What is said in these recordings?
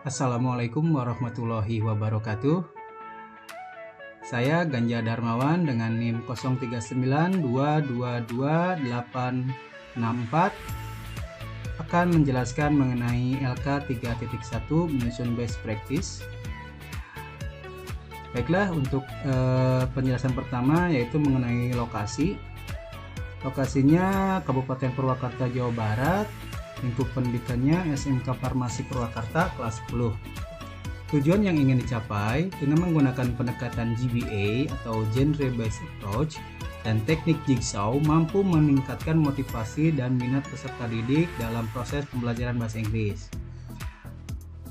Assalamualaikum warahmatullahi wabarakatuh. Saya Ganja Darmawan dengan NIM 0392222864 akan menjelaskan mengenai LK 3.1 menyusun best practice. Baiklah, untuk penjelasan pertama yaitu mengenai lokasi. Lokasinya Kabupaten Purwakarta, Jawa Barat. Lingkup pendidikannya SMK Farmasi Purwakarta kelas 10. Tujuan yang ingin dicapai dengan menggunakan pendekatan GBA atau Genre Based Approach dan teknik Jigsaw mampu meningkatkan motivasi dan minat peserta didik dalam proses pembelajaran bahasa Inggris.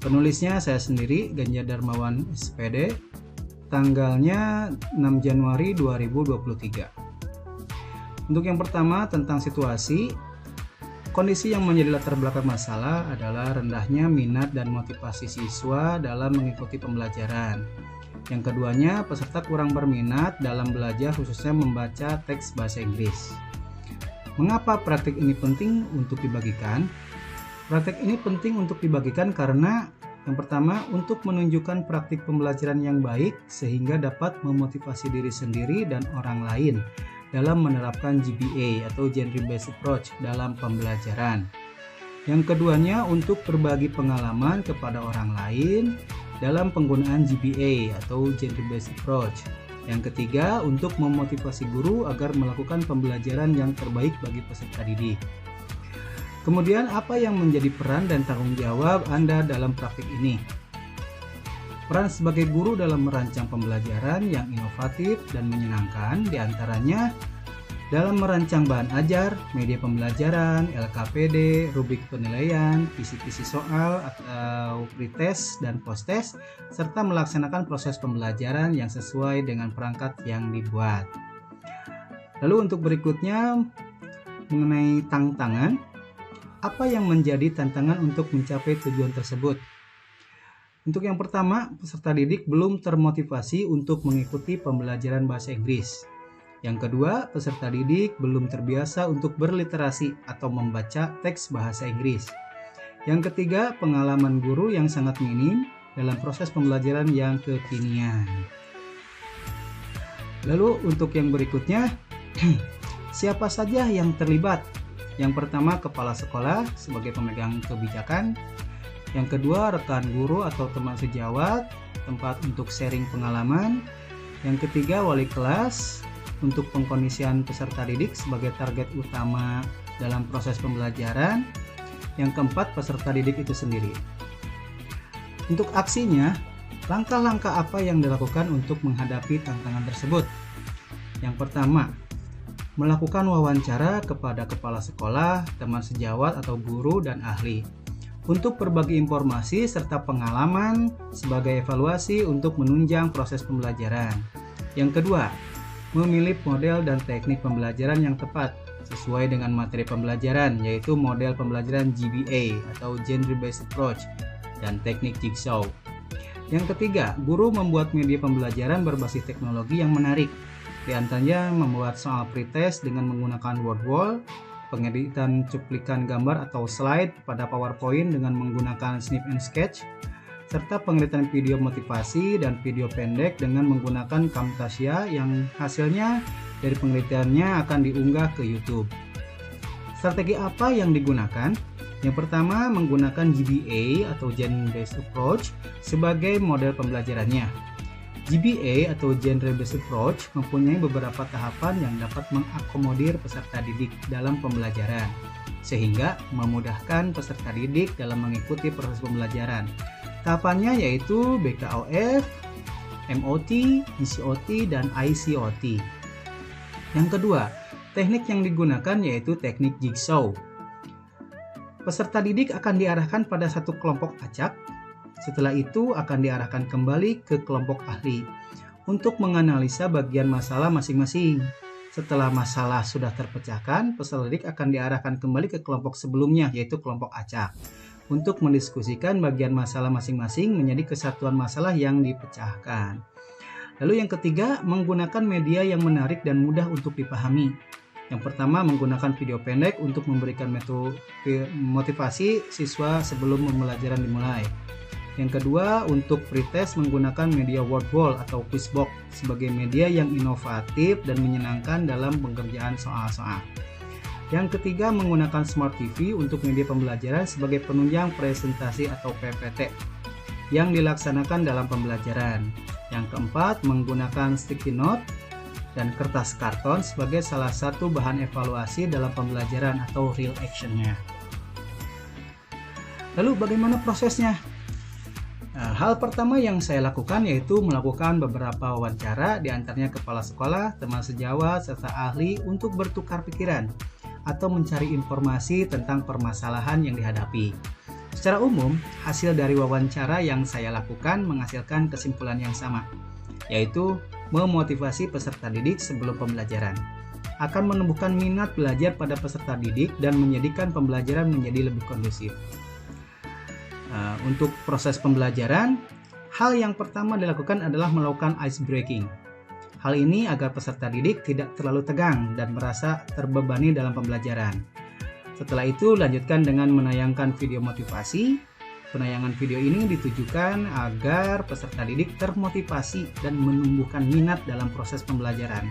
Penulisnya saya sendiri, Ganja Darmawan SPD, tanggalnya 6 Januari 2023. Untuk yang pertama tentang situasi. Kondisi yang menjadi latar belakang masalah adalah rendahnya minat dan motivasi siswa dalam mengikuti pembelajaran. Yang keduanya, peserta kurang berminat dalam belajar khususnya membaca teks bahasa Inggris. Mengapa praktik ini penting untuk dibagikan? Praktik ini penting untuk dibagikan karena yang pertama, untuk menunjukkan praktik pembelajaran yang baik sehingga dapat memotivasi diri sendiri dan orang lain dalam menerapkan GBA atau Genre Based Approach dalam pembelajaran. Yang keduanya, untuk berbagi pengalaman kepada orang lain dalam penggunaan GBA atau Genre Based Approach. Yang ketiga, untuk memotivasi guru agar melakukan pembelajaran yang terbaik bagi peserta didik. Kemudian, apa yang menjadi peran dan tanggung jawab Anda dalam praktik ini? Peran sebagai guru dalam merancang pembelajaran yang inovatif dan menyenangkan diantaranya dalam merancang bahan ajar, media pembelajaran, LKPD, rubrik penilaian, kisi-kisi soal atau pretest dan posttest, serta melaksanakan proses pembelajaran yang sesuai dengan perangkat yang dibuat. Lalu untuk berikutnya mengenai tantangan, apa yang menjadi tantangan untuk mencapai tujuan tersebut? Untuk yang pertama, peserta didik belum termotivasi untuk mengikuti pembelajaran bahasa Inggris. Yang kedua, peserta didik belum terbiasa untuk berliterasi atau membaca teks bahasa Inggris. Yang ketiga, pengalaman guru yang sangat minim dalam proses pembelajaran yang kekinian. Lalu untuk yang berikutnya, siapa saja yang terlibat? Yang pertama, kepala sekolah sebagai pemegang kebijakan. Yang kedua, rekan guru atau teman sejawat, tempat untuk sharing pengalaman. Yang ketiga, wali kelas untuk pengkondisian peserta didik sebagai target utama dalam proses pembelajaran. Yang keempat, peserta didik itu sendiri. Untuk aksinya, langkah-langkah apa yang dilakukan untuk menghadapi tantangan tersebut? Yang pertama, melakukan wawancara kepada kepala sekolah, teman sejawat atau guru dan ahli untuk berbagi informasi serta pengalaman sebagai evaluasi untuk menunjang proses pembelajaran. Yang kedua, memilih model dan teknik pembelajaran yang tepat sesuai dengan materi pembelajaran, yaitu model pembelajaran GBA atau Genre Based Approach dan teknik Jigsaw. Yang ketiga, guru membuat media pembelajaran berbasis teknologi yang menarik. Di antaranya membuat soal pretest dengan menggunakan word wall, pengeditan cuplikan gambar atau slide pada PowerPoint dengan menggunakan Snip and Sketch, serta pengeditan video motivasi dan video pendek dengan menggunakan Camtasia yang hasilnya dari penelitiannya akan diunggah ke YouTube. Strategi apa yang digunakan? Yang pertama, menggunakan GBA atau Genre Based Approach sebagai model pembelajarannya. GBA atau Genre Based Approach mempunyai beberapa tahapan yang dapat mengakomodir peserta didik dalam pembelajaran, sehingga memudahkan peserta didik dalam mengikuti proses pembelajaran. Tahapannya yaitu BKOF, MOT, ECOT, dan ICOT. Yang kedua, teknik yang digunakan yaitu teknik Jigsaw. Peserta didik akan diarahkan pada satu kelompok acak. Setelah itu akan diarahkan kembali ke kelompok ahli untuk menganalisa bagian masalah masing-masing. Setelah masalah sudah terpecahkan, peserta didik akan diarahkan kembali ke kelompok sebelumnya, yaitu kelompok acak, untuk mendiskusikan bagian masalah masing-masing menjadi kesatuan masalah yang dipecahkan. Lalu yang ketiga, menggunakan media yang menarik dan mudah untuk dipahami. Yang pertama, menggunakan video pendek untuk memberikan motivasi siswa sebelum pembelajaran dimulai. Yang kedua, untuk pretest menggunakan media word wall atau quizbox sebagai media yang inovatif dan menyenangkan dalam pengerjaan soal-soal. Yang ketiga, menggunakan Smart TV untuk media pembelajaran sebagai penunjang presentasi atau PPT yang dilaksanakan dalam pembelajaran. Yang keempat, menggunakan sticky note dan kertas karton sebagai salah satu bahan evaluasi dalam pembelajaran atau real action-nya. Lalu bagaimana prosesnya? Nah, hal pertama yang saya lakukan yaitu melakukan beberapa wawancara, diantaranya kepala sekolah, teman sejawat, serta ahli untuk bertukar pikiran atau mencari informasi tentang permasalahan yang dihadapi. Secara umum, hasil dari wawancara yang saya lakukan menghasilkan kesimpulan yang sama, yaitu memotivasi peserta didik sebelum pembelajaran, akan menumbuhkan minat belajar pada peserta didik dan menjadikan pembelajaran menjadi lebih kondusif. Untuk proses pembelajaran, hal yang pertama dilakukan adalah melakukan ice breaking. Hal ini agar peserta didik tidak terlalu tegang dan merasa terbebani dalam pembelajaran. Setelah itu, lanjutkan dengan menayangkan video motivasi. Penayangan video ini ditujukan agar peserta didik termotivasi dan menumbuhkan minat dalam proses pembelajaran.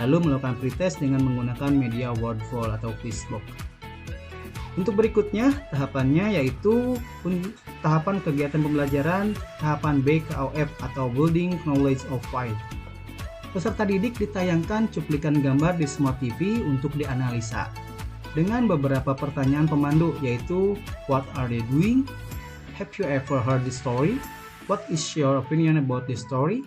Lalu melakukan pretest dengan menggunakan media word wall atau quizbox. Untuk berikutnya, tahapannya yaitu tahapan kegiatan pembelajaran, tahapan BKOF atau Building Knowledge of Five. Peserta didik ditayangkan cuplikan gambar di Smart TV untuk dianalisa dengan beberapa pertanyaan pemandu, yaitu what are they doing? Have you ever heard this story? What is your opinion about this story?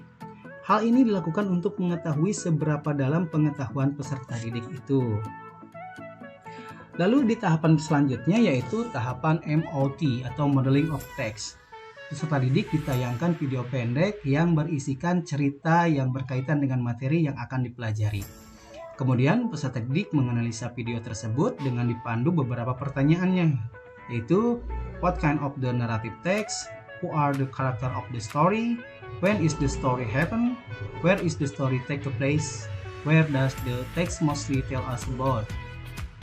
Hal ini dilakukan untuk mengetahui seberapa dalam pengetahuan peserta didik itu. Lalu di tahapan selanjutnya yaitu tahapan MOT atau Modeling of Text. Peserta didik ditayangkan video pendek yang berisikan cerita yang berkaitan dengan materi yang akan dipelajari. Kemudian peserta didik menganalisa video tersebut dengan dipandu beberapa pertanyaannya, yaitu what kind of the narrative text, who are the character of the story, when is the story happen, where is the story take place, where does the text mostly tell us about.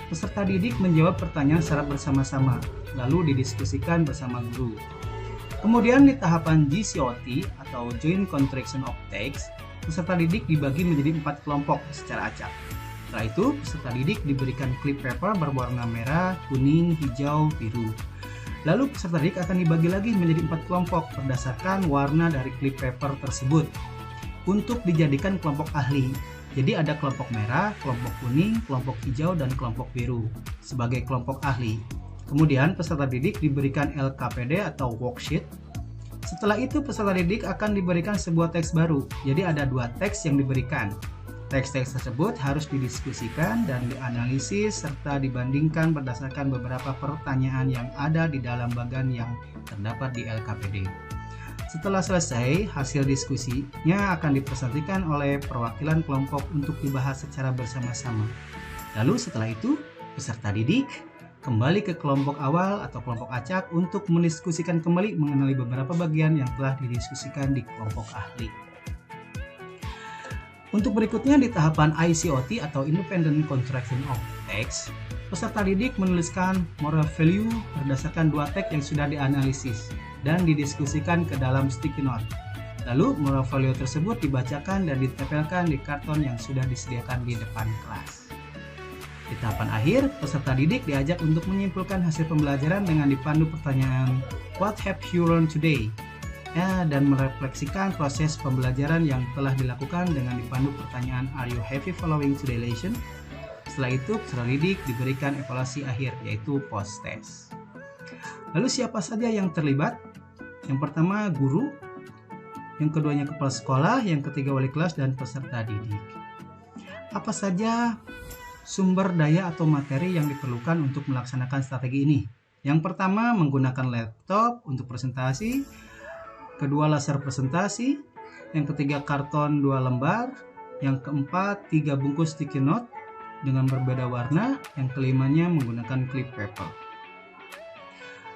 Peserta didik menjawab pertanyaan secara bersama-sama, lalu didiskusikan bersama guru. Kemudian di tahapan GCOT atau Joint Contraction of Text, peserta didik dibagi menjadi 4 kelompok secara acak. Setelah itu, peserta didik diberikan clip paper berwarna merah, kuning, hijau, biru. Lalu peserta didik akan dibagi lagi menjadi 4 kelompok berdasarkan warna dari clip paper tersebut untuk dijadikan kelompok ahli. Jadi ada kelompok merah, kelompok kuning, kelompok hijau, dan kelompok biru sebagai kelompok ahli. Kemudian peserta didik diberikan LKPD atau worksheet. Setelah itu peserta didik akan diberikan sebuah teks baru. Jadi ada 2 teks yang diberikan. Teks-teks tersebut harus didiskusikan dan dianalisis serta dibandingkan berdasarkan beberapa pertanyaan yang ada di dalam bagan yang terdapat di LKPD. Setelah selesai, hasil diskusinya akan dipresentasikan oleh perwakilan kelompok untuk dibahas secara bersama-sama. Lalu setelah itu, peserta didik kembali ke kelompok awal atau kelompok acak untuk mendiskusikan kembali mengenai beberapa bagian yang telah didiskusikan di kelompok ahli. Untuk berikutnya di tahapan ICOT atau Independent Contraction of Text, peserta didik menuliskan moral value berdasarkan 2 teks yang sudah dianalisis dan didiskusikan ke dalam sticky note. Lalu moral value tersebut dibacakan dan ditempelkan di karton yang sudah disediakan di depan kelas. Di tahapan akhir, peserta didik diajak untuk menyimpulkan hasil pembelajaran dengan dipandu pertanyaan what have you learned today? Dan merefleksikan proses pembelajaran yang telah dilakukan dengan dipandu pertanyaan are you happy following today's lesson? Setelah itu, peserta didik diberikan evaluasi akhir yaitu post test. Lalu siapa saja yang terlibat? Yang pertama guru, yang keduanya kepala sekolah, yang ketiga wali kelas, dan peserta didik. Apa saja sumber daya atau materi yang diperlukan untuk melaksanakan strategi ini? Yang pertama menggunakan laptop untuk presentasi, kedua laser presentasi, yang ketiga karton 2 lembar, yang keempat 3 bungkus sticky note dengan berbeda warna, yang kelimanya menggunakan clip paper.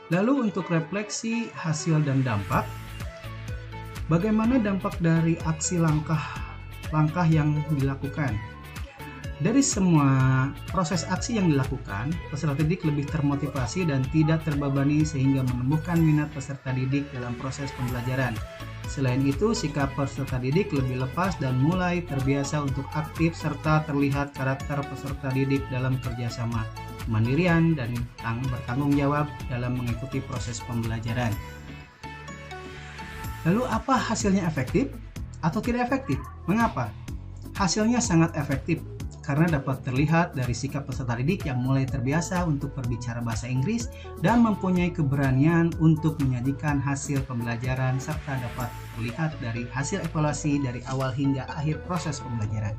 Lalu untuk refleksi hasil dan dampak, bagaimana dampak dari aksi langkah yang dilakukan? Dari semua proses aksi yang dilakukan, peserta didik lebih termotivasi dan tidak terbebani sehingga menumbuhkan minat peserta didik dalam proses pembelajaran. Selain itu, sikap peserta didik lebih lepas dan mulai terbiasa untuk aktif serta terlihat karakter peserta didik dalam kerjasama, kemandirian, dan bertanggung jawab dalam mengikuti proses pembelajaran. Lalu apa hasilnya, efektif atau tidak efektif? Mengapa? Hasilnya sangat efektif karena dapat terlihat dari sikap peserta didik yang mulai terbiasa untuk berbicara bahasa Inggris dan mempunyai keberanian untuk menyajikan hasil pembelajaran serta dapat terlihat dari hasil evaluasi dari awal hingga akhir proses pembelajaran.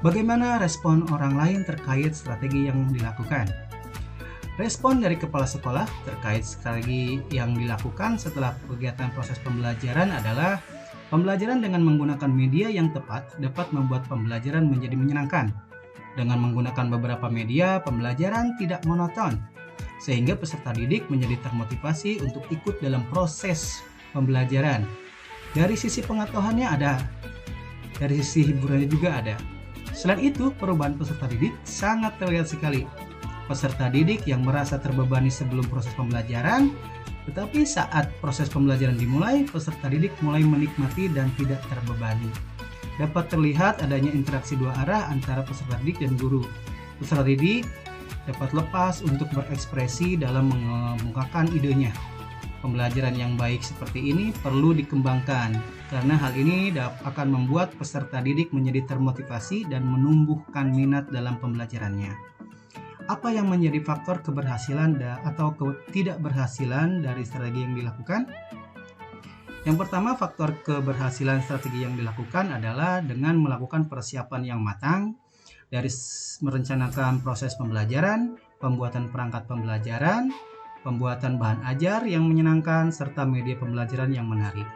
Bagaimana respon orang lain terkait strategi yang dilakukan? Respon dari kepala sekolah terkait strategi yang dilakukan setelah kegiatan proses pembelajaran adalah pembelajaran dengan menggunakan media yang tepat dapat membuat pembelajaran menjadi menyenangkan. Dengan menggunakan beberapa media, pembelajaran tidak monoton, sehingga peserta didik menjadi termotivasi untuk ikut dalam proses pembelajaran. Dari sisi pengetahuannya ada, dari sisi hiburannya juga ada. Selain itu, perubahan peserta didik sangat terlihat sekali. Peserta didik yang merasa terbebani sebelum proses pembelajaran, tetapi saat proses pembelajaran dimulai, peserta didik mulai menikmati dan tidak terbebani. Dapat terlihat adanya interaksi dua arah antara peserta didik dan guru. Peserta didik dapat lepas untuk berekspresi dalam mengemukakan idenya. Pembelajaran yang baik seperti ini perlu dikembangkan, karena hal ini akan membuat peserta didik menjadi termotivasi dan menumbuhkan minat dalam pembelajarannya. Apa yang menjadi faktor keberhasilan atau ketidakberhasilan dari strategi yang dilakukan? Yang pertama, faktor keberhasilan strategi yang dilakukan adalah dengan melakukan persiapan yang matang, dari merencanakan proses pembelajaran, pembuatan perangkat pembelajaran, pembuatan bahan ajar yang menyenangkan, serta media pembelajaran yang menarik.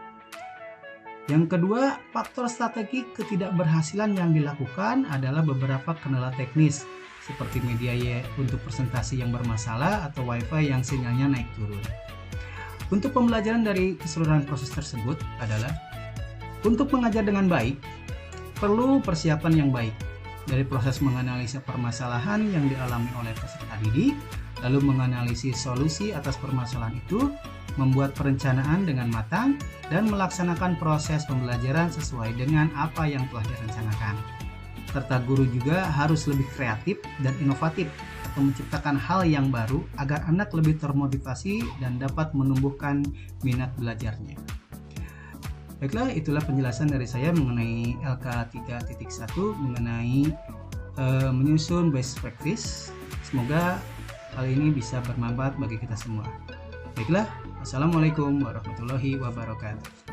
Yang kedua, faktor strategi ketidakberhasilan yang dilakukan adalah beberapa kendala teknis, seperti media untuk presentasi yang bermasalah atau wifi yang sinyalnya naik turun. Untuk pembelajaran dari keseluruhan proses tersebut adalah untuk mengajar dengan baik, perlu persiapan yang baik dari proses menganalisa permasalahan yang dialami oleh peserta didik, lalu menganalisis solusi atas permasalahan itu, membuat perencanaan dengan matang, dan melaksanakan proses pembelajaran sesuai dengan apa yang telah direncanakan. Serta guru juga harus lebih kreatif dan inovatif atau menciptakan hal yang baru agar anak lebih termotivasi dan dapat menumbuhkan minat belajarnya. Baiklah, itulah penjelasan dari saya mengenai LK 3.1 mengenai menyusun best practice. Semoga hal ini bisa bermanfaat bagi kita semua. Baiklah, wassalamualaikum warahmatullahi wabarakatuh.